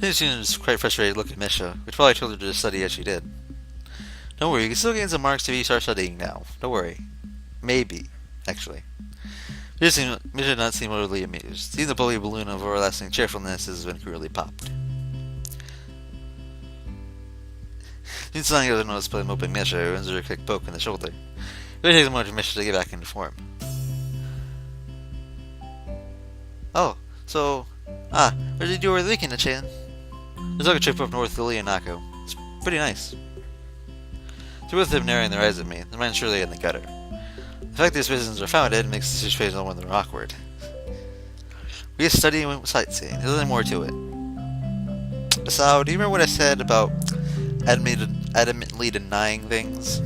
She seems quite frustrated looking at Misha, which probably told her to study as she did. Don't worry, you can still gain some marks if you start studying now. Don't worry. Maybe, actually. Misha did not seem overly amused. Seeing the bully balloon of everlasting cheerfulness has been cruelly popped. Jin-san doesn't notice by moping Misha, who ends her a quick poke in the shoulder. It takes a moment for Misha to get back into form. Oh, so... what did you do over the weekend, Chan? There's like a trip up north to Leonako. It's pretty nice. So both of them narrowing their eyes at me, their minds surely in the gutter. The fact these visions are founded makes the situation all more awkward. We just study and went sightseeing. There's nothing more to it. So, do you remember what I said about adamantly denying things?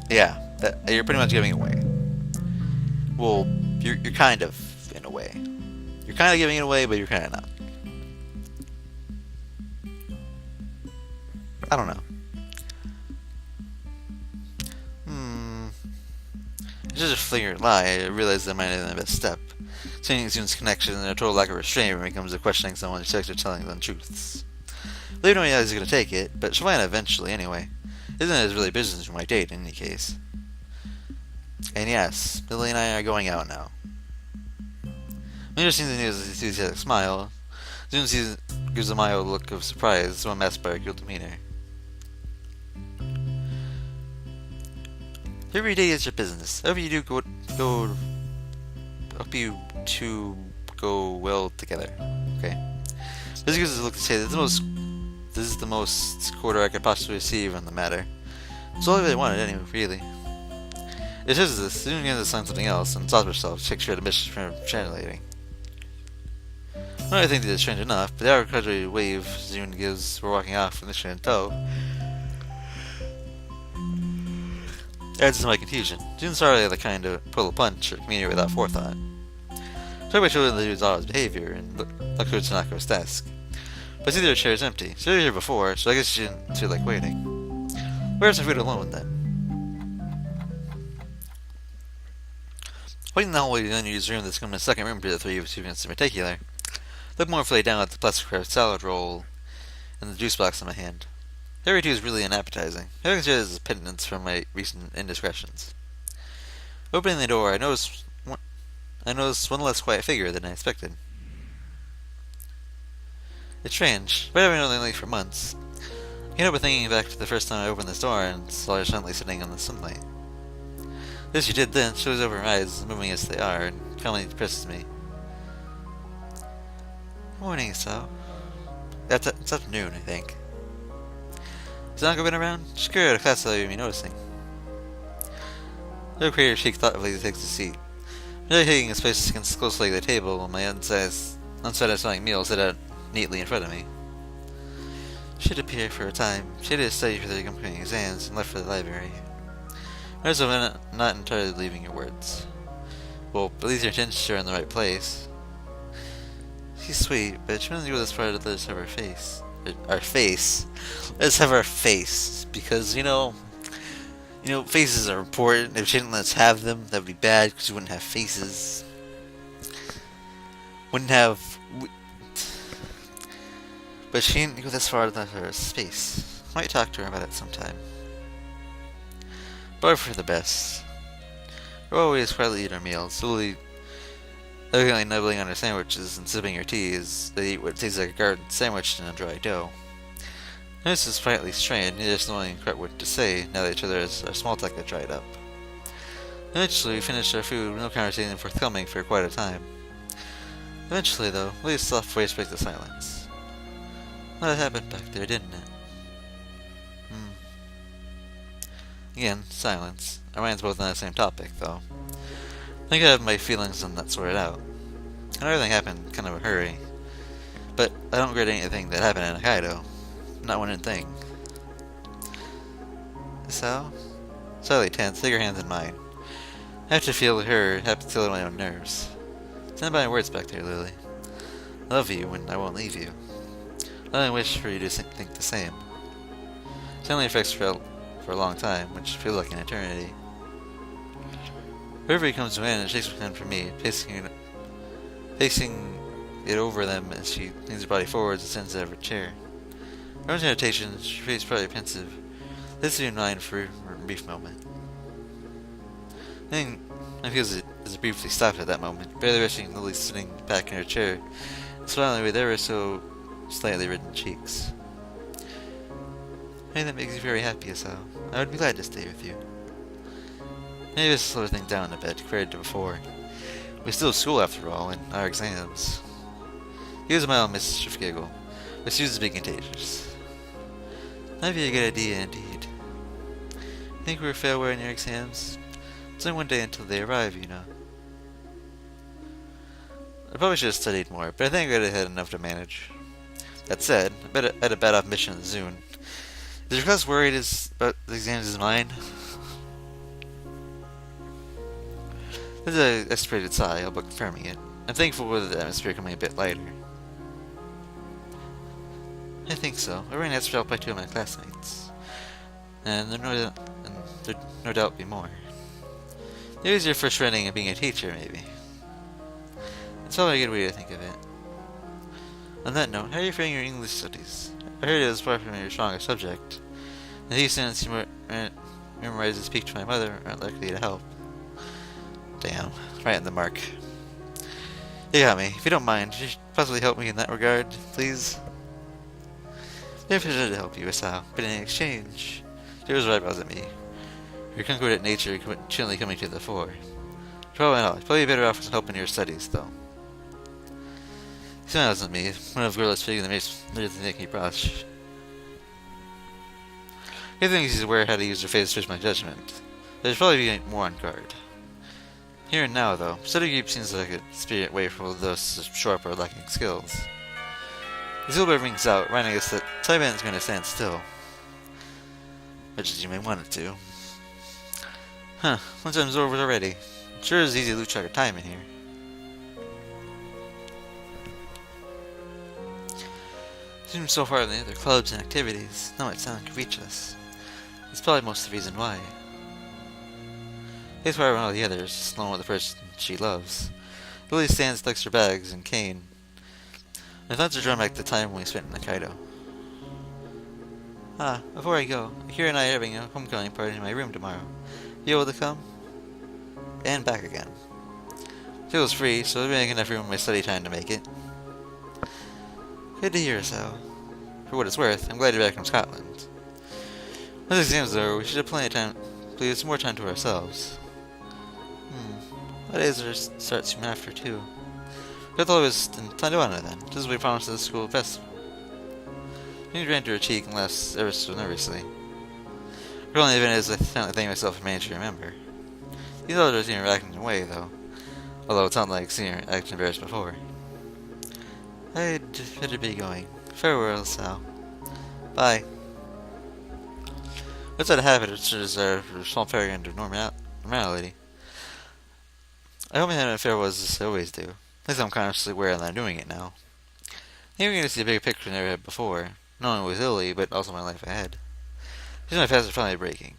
Yeah, you're pretty much giving it away. Well, you're kind of, in a way. You're kind of giving it away, but you're kind of not. I don't know. It's just a flagrant lie. I realize that might have been the best step. Seeing students' connection and a total lack of restraint when it comes to questioning someone who's actually telling them untruths. They don't know how he's going to take it, but she'll find out eventually anyway. Isn't it really business from my date in any case? And yes, Billy and I are going out now. Major seems to news with an enthusiastic smile. Zoom gives a mild look of surprise, one masked by her cool demeanor. Every day is your business. Hope you two go well together. Okay. This gives us a look to say that this is the most quarter I could possibly receive on the matter. It's all I really wanted anyway, really. It says this, Zoom begins to sign something else, and stops herself to take sure the mission from translating. I don't think that it's strange enough, but the arbitrary wave Zoom gives for walking off with Mission in tow adds to my confusion. June's hardly the kind to pull a punch or communicate without forethought. Talk about children that use all his behavior and look towards Tanako's desk. But I see their chair is empty. She was here before, so I guess she didn't feel like waiting. Where's her food alone then? Waiting in the hallway to the unused room that's come in a second room for the three of us in particular. Look more fully down at the plastic wrapped salad roll and the juice box in my hand. Everything is really unappetizing. I consider this as penitence for my recent indiscretions. Opening the door, I noticed one less quiet figure than I expected. It's strange, but I've been only late for months. I can't help but thinking back to the first time I opened this door and saw her gently sitting in the sunlight. As she did then, she was over her eyes, moving as they are, and calmly depresses me. Morning, so. It's afternoon, I think. Has Nanako been around? She's curious at a class without me noticing. The creator cheek thoughtfully takes a seat. Really taking his place against closely at the table while my unsatisfying meal set out neatly in front of me. She had appeared for a time. She had to study for the accompanying exams and left for the library. I was not entirely believing your words. Well, at least your intentions are in the right place. She's sweet, but she doesn't go this far to let us have her face. Our face. Let's have our face. Because, faces are important. If she didn't let us have them, that would be bad because we wouldn't have faces. But she didn't go this far to let her space. I might talk to her about it sometime. But for the best. We're always quietly eat our meals, slowly elegantly nibbling on her sandwiches and sipping her tea as they eat what tastes like a garden sandwich in a dry dough. This is slightly strained, neither just knowing quite what to say now that each other's our small talk had dried up. Eventually, we finished our food with no conversation forthcoming for quite a time. Eventually, though, Lee's soft voice breaks the silence. Well, that happened back there, didn't it? Again, silence. Our minds both on the same topic, though. I think I have my feelings on that sorted out. And everything happened kind of a hurry. But I don't regret anything that happened in Hokkaido. Not one thing. So? Slightly tense, take her hands in mine. I have to feel her, have to feel my own nerves. Stand by my words back there, Lily. I love you, and I won't leave you. I only wish for you to think the same. It only affects for a long time, which feels like an eternity. Wherever he comes to an end and shakes his hand for me, facing get over them as she leans her body forwards and sends out of her chair. Around meditation, her face probably pensive. This is in mind for a brief moment. Then I feels it as it briefly stopped at that moment, barely resting Lily sitting back in her chair, smiling with ever so slightly reddened cheeks. Anything that makes you very happy, Asao. I would be glad to stay with you. Maybe this will slow things down a bit compared to before. We still have school after all, and our exams. He was a mild mischief giggle, but she was being contagious. That'd be a good idea indeed. Think we'll fail well in your exams? It's only one day until they arrive, you know. I probably should have studied more, but I think I had enough to manage. That said, I had a bad off mission in Zune. Is your class worried about the exams as mine? There's an exasperated sigh, all but confirming it. I'm thankful with the atmosphere coming a bit lighter. I think so. I ran answered out by two of my classmates. And there'd no doubt be more. It was your first running of being a teacher, maybe. It's probably a good way to think of it. On that note, how are you feeling your English studies? I heard it was probably your strongest subject. And these students you memorize and speak to my mother aren't likely to help. Damn, right in the mark. You got me. If you don't mind, could you possibly help me in that regard, please? If I should help you, Asao, but in exchange, she rose her eyebrows at me. Your concordant nature gently coming to the fore. Probably not. Probably better off with help in your studies, though. He smiles at me, one of girlish figure that makes make me blush. He thinks he's aware how to use her face to switch my judgment. But he's probably be more on guard. Here and now, though, study group seems like a spirit way for those sharp or lacking skills. The silver rings out, reminding us that Taiwan is going to stand still. Much as you may want it to. Huh, lunchtime's over already. Sure is easy to lose track of time in here. Seems so far than the other clubs and activities, not much sound can reach us. It's probably most of the reason why. Takes far around all the others, just alone with the person she loves. Lily stands, tucks her bags, and cane. My thoughts are drawn back to the time when we spent in Hokkaido. Ah, before I go, Akira and I are having a homecoming party in my room tomorrow. You able to come? And back again. Feels free, so I'll be making enough room in my study time to make it. Good to hear so. For what it's worth, I'm glad you're back from Scotland. Once the exams are over, we should have plenty of time, please, more time to ourselves. What days are start soon after, too? I thought it was in Taiwan then, just as we promised at the school festival. She ran to her cheek and laughed ever so nervously. Her only event is I finally thank myself for managing to remember. These others seem to be acting away, though. Although it's not like seeing her act embarrassed before. I'd better be going. Farewell, Sal. Bye. What's that habit which is our small failure into normality? I hope my hand affair was as I always do. At least I'm consciously aware that I'm doing it now. Maybe we're going to see a bigger picture than I ever had before, not only with Lily, but also my life ahead. These my fast are finally breaking.